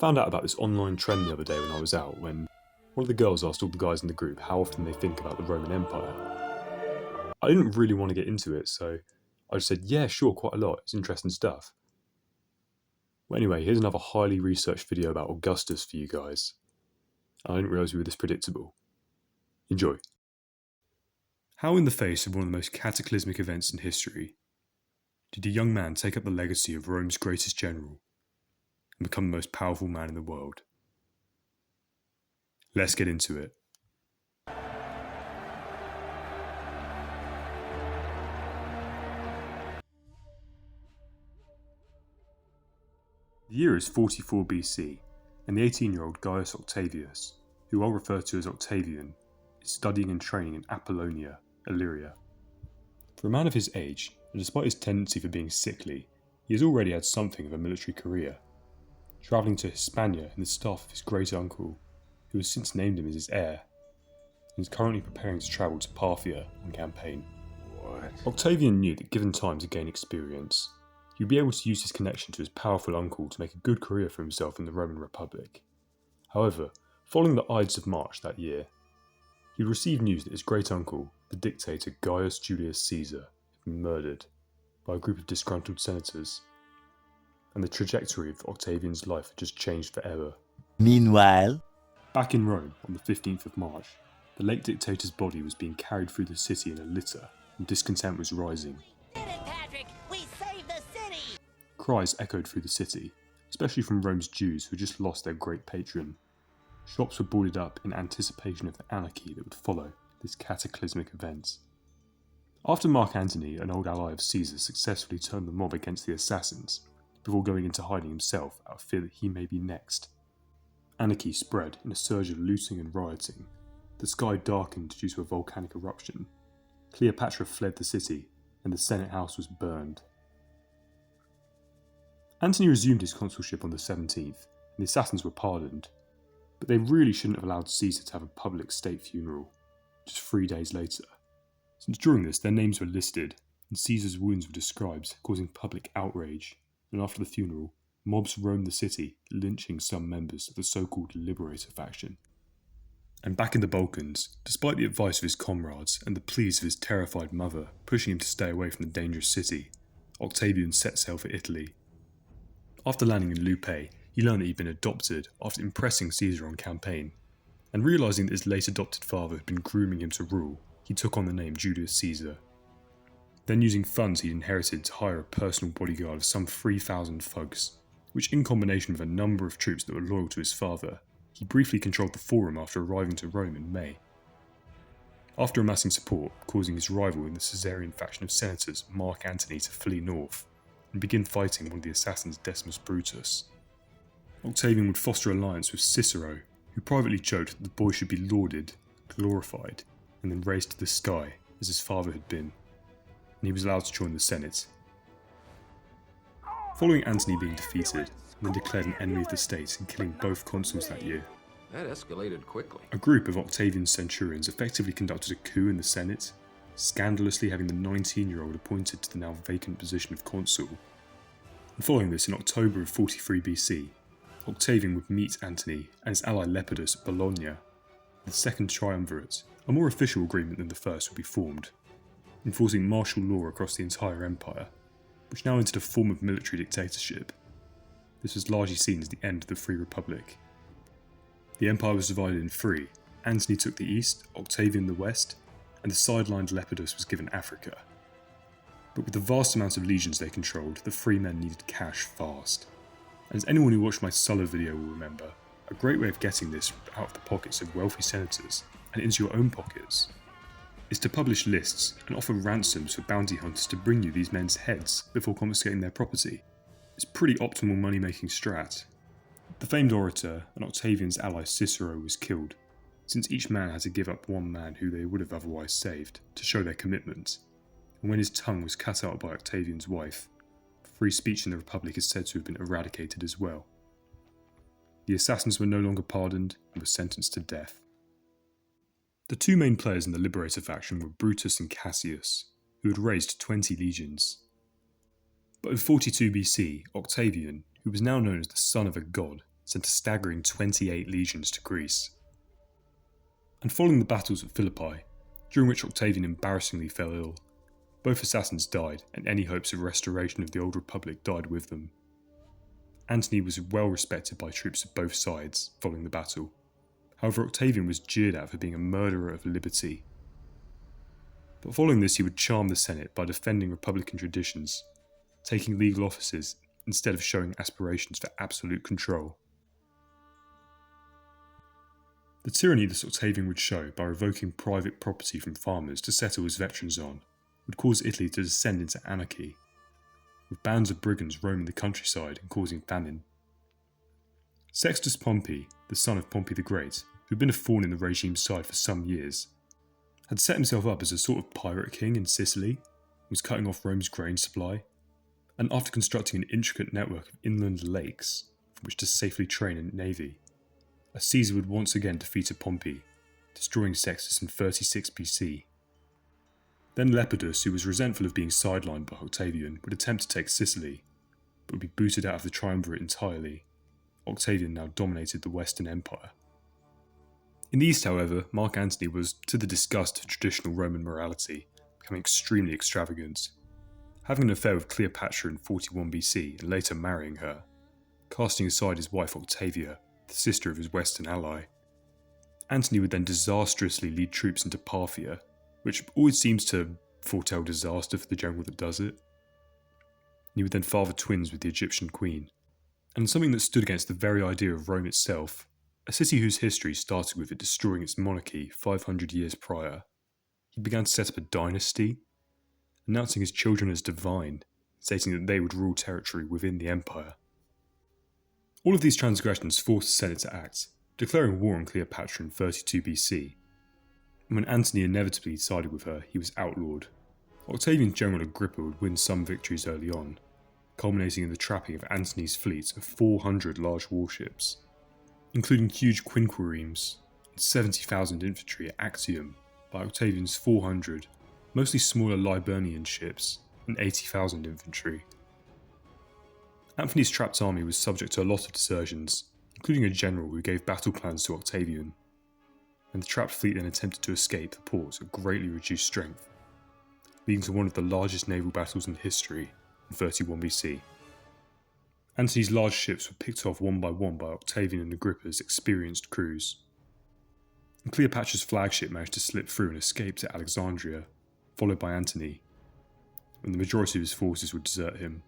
found out about this online trend the other day when I was out, when one of the girls asked all the guys in the group how often they think about the Roman Empire. I didn't really want to get into it, so I just said, yeah, sure, quite a lot, it's interesting stuff. Well, anyway, here's another highly researched video about Augustus for you guys. I didn't realise we were this predictable. Enjoy. How in the face of one of the most cataclysmic events in history did a young man take up the legacy of Rome's greatest general and become the most powerful man in the world? Let's get into it. The year is 44 BC, and the 18-year-old Gaius Octavius, who I'll refer to as Octavian, is studying and training in Apollonia, Illyria. For a man of his age, and despite his tendency for being sickly, he has already had something of a military career, travelling to Hispania in the staff of his great uncle, who has since named him as his heir, and is currently preparing to travel to Parthia on campaign. Octavian knew that given time to gain experience, he would be able to use his connection to his powerful uncle to make a good career for himself in the Roman Republic. However, following the Ides of March that year, he received news that his great uncle, the dictator Gaius Julius Caesar, had been murdered by a group of disgruntled senators, and the trajectory of Octavian's life had just changed forever. Meanwhile, back in Rome on the 15th of March, the late dictator's body was being carried through the city in a litter, and discontent was rising. Cries echoed through the city, especially from Rome's Jews who had just lost their great patron. Shops were boarded up in anticipation of the anarchy that would follow this cataclysmic event. After Mark Antony, an old ally of Caesar, successfully turned the mob against the assassins, before going into hiding himself out of fear that he may be next, anarchy spread in a surge of looting and rioting. The sky darkened due to a volcanic eruption. Cleopatra fled the city, and the Senate House was burned. Antony resumed his consulship on the 17th, and the assassins were pardoned, but they really shouldn't have allowed Caesar to have a public state funeral, just 3 days later, since during this their names were listed, and Caesar's wounds were described, causing public outrage, and after the funeral, mobs roamed the city, lynching some members of the so-called Liberator faction. And back in the Balkans, despite the advice of his comrades and the pleas of his terrified mother pushing him to stay away from the dangerous city, Octavian set sail for Italy. After landing in Lupe, he learned that he'd been adopted after impressing Caesar on campaign, and realising that his late adopted father had been grooming him to rule, he took on the name Julius Caesar. Then, using funds he'd inherited to hire a personal bodyguard of some 3,000 thugs, which in combination with a number of troops that were loyal to his father, he briefly controlled the Forum after arriving to Rome in May. After amassing support, causing his rival in the Caesarian faction of senators, Mark Antony, to flee north, and begin fighting one of the assassins, Decimus Brutus, Octavian would foster an alliance with Cicero, who privately joked that the boy should be lauded, glorified, and then raised to the sky, as his father had been, and he was allowed to join the Senate. Following Antony being defeated, and then declared an enemy of the state and killing both consuls that year, that escalated quickly. A group of Octavian's centurions effectively conducted a coup in the Senate, scandalously having the 19-year-old appointed to the now vacant position of consul. And following this, in October of 43 BC, Octavian would meet Antony and his ally Lepidus at Bologna. The second Triumvirate, a more official agreement than the first, would be formed, enforcing martial law across the entire empire, which now entered a form of military dictatorship. This was largely seen as the end of the Free Republic. The empire was divided in three. Antony took the east, Octavian the west, and the sidelined Lepidus was given Africa. But with the vast amounts of legions they controlled, the free men needed cash fast. And as anyone who watched my Sulla video will remember, a great way of getting this out of the pockets of wealthy senators and into your own pockets is to publish lists and offer ransoms for bounty hunters to bring you these men's heads before confiscating their property. It's pretty optimal money-making strat. The famed orator and Octavian's ally Cicero was killed, since each man had to give up one man who they would have otherwise saved to show their commitment, and when his tongue was cut out by Octavian's wife, free speech in the Republic is said to have been eradicated as well. The assassins were no longer pardoned and were sentenced to death. The two main players in the Liberator faction were Brutus and Cassius, who had raised 20 legions. But in 42 BC, Octavian, who was now known as the son of a god, sent a staggering 28 legions to Greece. And following the battles at Philippi, during which Octavian embarrassingly fell ill, both assassins died, and any hopes of restoration of the old republic died with them. Antony was well respected by troops of both sides following the battle. However, Octavian was jeered at for being a murderer of liberty. But following this, he would charm the Senate by defending republican traditions, taking legal offices instead of showing aspirations for absolute control. The tyranny that Octavian would show by revoking private property from farmers to settle his veterans on would cause Italy to descend into anarchy, with bands of brigands roaming the countryside and causing famine. Sextus Pompey, the son of Pompey the Great, who had been a thorn in the regime's side for some years, had set himself up as a sort of pirate king in Sicily, was cutting off Rome's grain supply, and after constructing an intricate network of inland lakes from which to safely train a navy, Caesar would once again defeat Pompey, destroying Sextus in 36 BC. Then Lepidus, who was resentful of being sidelined by Octavian, would attempt to take Sicily, but would be booted out of the Triumvirate entirely. Octavian now dominated the Western Empire. In the East, however, Mark Antony was, to the disgust of traditional Roman morality, becoming extremely extravagant. Having an affair with Cleopatra in 41 BC and later marrying her, casting aside his wife Octavia, the sister of his Western ally. Antony would then disastrously lead troops into Parthia, which always seems to foretell disaster for the general that does it. He would then father twins with the Egyptian queen, and something that stood against the very idea of Rome itself, a city whose history started with it destroying its monarchy 500 years prior. He began to set up a dynasty, announcing his children as divine, stating that they would rule territory within the empire. All of these transgressions forced the Senate to act, declaring war on Cleopatra in 32 BC. And when Antony inevitably sided with her, he was outlawed. Octavian's general Agrippa would win some victories early on, culminating in the trapping of Antony's fleet of 400 large warships, including huge quinquiremes and 70,000 infantry at Actium by Octavian's 400, mostly smaller Liburnian ships, and 80,000 infantry. Antony's trapped army was subject to a lot of desertions, including a general who gave battle plans to Octavian, and the trapped fleet then attempted to escape the ports at greatly reduced strength, leading to one of the largest naval battles in history in 31 BC. Antony's large ships were picked off one by Octavian and Agrippa's experienced crews, and Cleopatra's flagship managed to slip through and escape to Alexandria, followed by Antony, and the majority of his forces would desert him.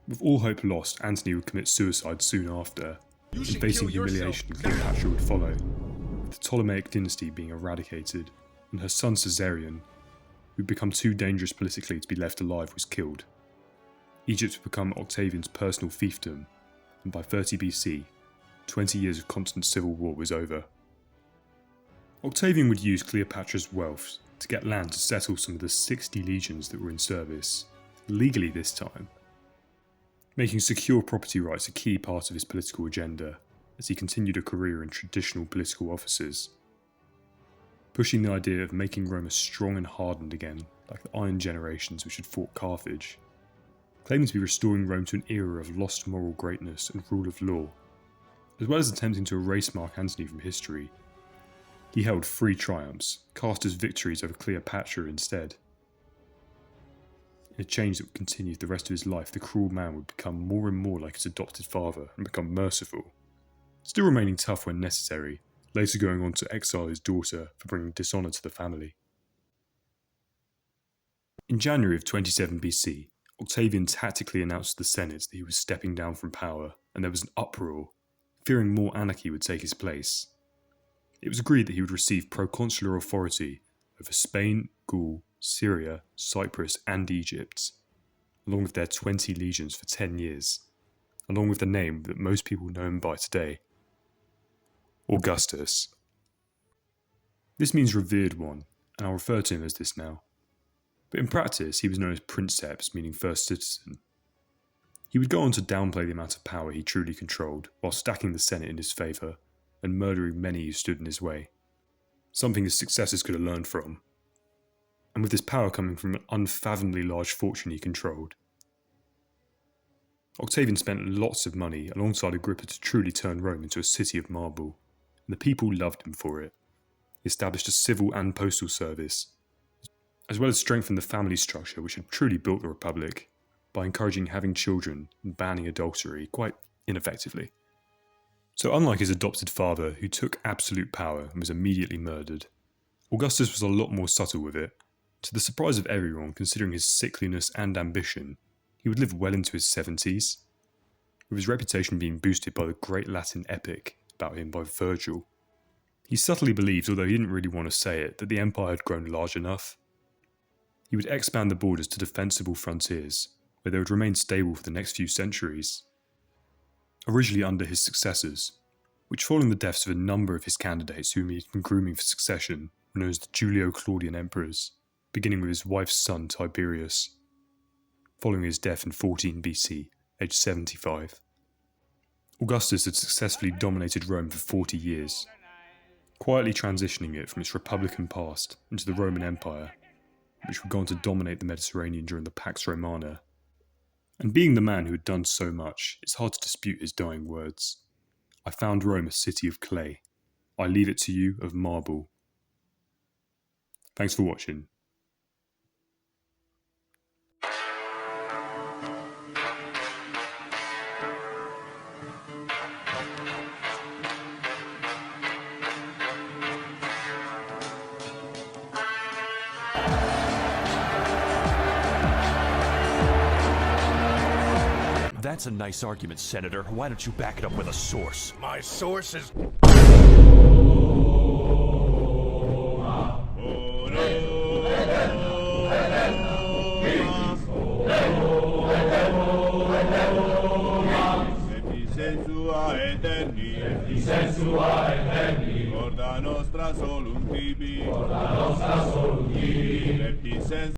With all hope lost, Antony would commit suicide soon after, and facing humiliation Cleopatra would follow, with the Ptolemaic dynasty being eradicated, and her son Caesarion, who had become too dangerous politically to be left alive, was killed. Egypt would become Octavian's personal fiefdom, and by 30 BC, 20 years of constant civil war was over. Octavian would use Cleopatra's wealth to get land to settle some of the 60 legions that were in service, legally this time, making secure property rights a key part of his political agenda as he continued a career in traditional political offices, pushing the idea of making Rome as strong and hardened again, like the Iron Generations which had fought Carthage, claiming to be restoring Rome to an era of lost moral greatness and rule of law, as well as attempting to erase Mark Antony from history. He held 3 triumphs, cast as victories over Cleopatra instead. In a change that would continue the rest of his life, the cruel man would become more and more like his adopted father and become merciful, still remaining tough when necessary, later going on to exile his daughter for bringing dishonour to the family. In January of 27 BC, Octavian tactically announced to the Senate that he was stepping down from power, and there was an uproar, fearing more anarchy would take his place. It was agreed that he would receive proconsular authority over Spain, Gaul, Syria, Cyprus and Egypt, along with their 20 legions for 10 years, along with the name that most people know him by today, Augustus. This means revered one, and I'll refer to him as this now. But in practice, he was known as Princeps, meaning first citizen. He would go on to downplay the amount of power he truly controlled, while stacking the Senate in his favour, and murdering many who stood in his way, something his successors could have learned from. And with his power coming from an unfathomably large fortune he controlled. Octavian spent lots of money alongside Agrippa to truly turn Rome into a city of marble, and the people loved him for it. He established a civil and postal service, as well as strengthened the family structure which had truly built the Republic by encouraging having children and banning adultery quite ineffectively. So unlike his adopted father, who took absolute power and was immediately murdered, Augustus was a lot more subtle with it. To the surprise of everyone, considering his sickliness and ambition, he would live well into his 70s, with his reputation being boosted by the great Latin epic about him by Virgil. He subtly believed, although he didn't really want to say it, that the empire had grown large enough. He would expand the borders to defensible frontiers, where they would remain stable for the next few centuries, originally under his successors, which following the deaths of a number of his candidates whom he had been grooming for succession, were known as the Julio-Claudian emperors, beginning with his wife's son Tiberius, following his death in 14 BC, aged 75. Augustus had successfully dominated Rome for 40 years, quietly transitioning it from its republican past into the Roman Empire, which would go on to dominate the Mediterranean during the Pax Romana. And being the man who had done so much, it's hard to dispute his dying words. "I found Rome a city of clay. I leave it to you of marble." Thanks for watching. That's a nice argument, Senator. Why don't you back it up with a source? My source is... Orda nostra solum tibi,